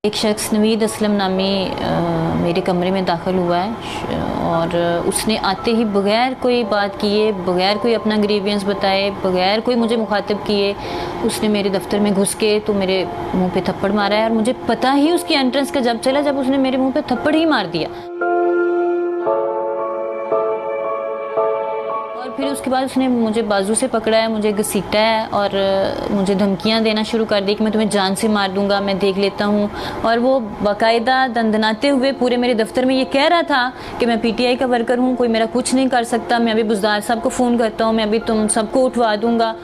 एक शख्स नवीद असलम नामी मेरे कमरे में दाखिल हुआ है और उसने आते ही बग़ैर कोई बात किए, बग़ैर कोई अपना ग्रीवियंस बताए, बग़ैर कोई मुझे मुखातिब किए उसने मेरे दफ्तर में घुस के तो मेरे मुंह पे थप्पड़ मारा है। और मुझे पता ही उसकी एंट्रेंस का जब चला जब उसने मेरे मुंह पे थप्पड़ ही मार दिया। और फिर उसके बाद उसने मुझे बाजू से पकड़ा है, मुझे घसीटा है और मुझे धमकियां देना शुरू कर दी कि मैं तुम्हें जान से मार दूंगा, मैं देख लेता हूं। और वो बाकायदा दंदनाते हुए पूरे मेरे दफ्तर में ये कह रहा था कि मैं पीटीआई का वर्कर हूं, कोई मेरा कुछ नहीं कर सकता, मैं अभी बुज़दार साहब को फ़ोन करता हूं, मैं अभी तुम सबको उठवा दूंगा।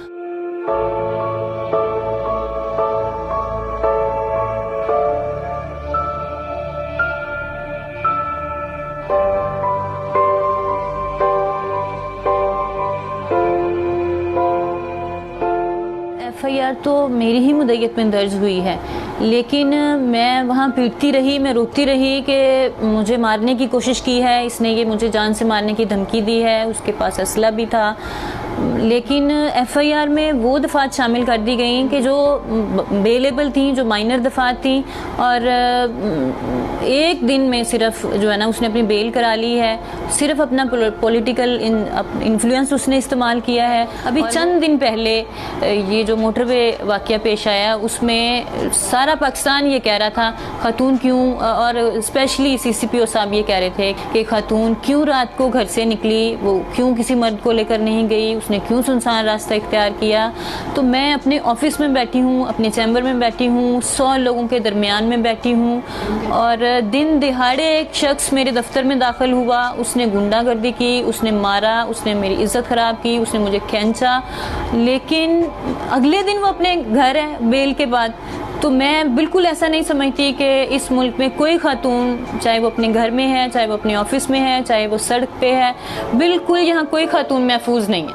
एफआईआर तो मेरी ही मुद्दत में दर्ज हुई है, लेकिन मैं वहाँ पीटती रही, मैं रोकती रही कि मुझे मारने की कोशिश की है इसने, ये मुझे जान से मारने की धमकी दी है, उसके पास असला भी था। लेकिन एफआईआर में वो दफ़ात शामिल कर दी गई कि जो बेलेबल थी, जो माइनर दफ़ात थी। और एक दिन में सिर्फ जो है ना उसने अपनी बेल करा ली है, सिर्फ अपना पॉलिटिकल इन्फ्लुएंस उसने इस्तेमाल किया है। अभी चंद दिन पहले ये जो मोटरवे वाक़या पेश आया उसमें सारा पाकिस्तान ये कह रहा था खातून क्यों, और स्पेशली सीसीपीओ साहब ये कह रहे थे कि खातून क्यों रात को घर से निकली, वो क्यों किसी मर्द को लेकर नहीं गई, उसने क्यों सुनसान रास्ता इख्तियार किया। तो मैं अपने ऑफिस में बैठी हूँ, अपने चैम्बर में बैठी हूँ, 100 लोगों के दरमियान में बैठी हूँ और दिन दिहाड़े एक शख्स मेरे दफ्तर में दाखिल हुआ, उसने गुंडागर्दी की, उसने मारा, उसने मेरी इज्जत ख़राब की, उसने मुझे खींचा। लेकिन अगले दिन वो अपने घर है बेल के बाद। तो मैं बिल्कुल ऐसा नहीं समझती कि इस मुल्क में कोई खातून, चाहे वो अपने घर में है, चाहे वो अपने ऑफिस में है, चाहे वो सड़क पे है, बिल्कुल यहाँ कोई खातून महफूज नहीं है।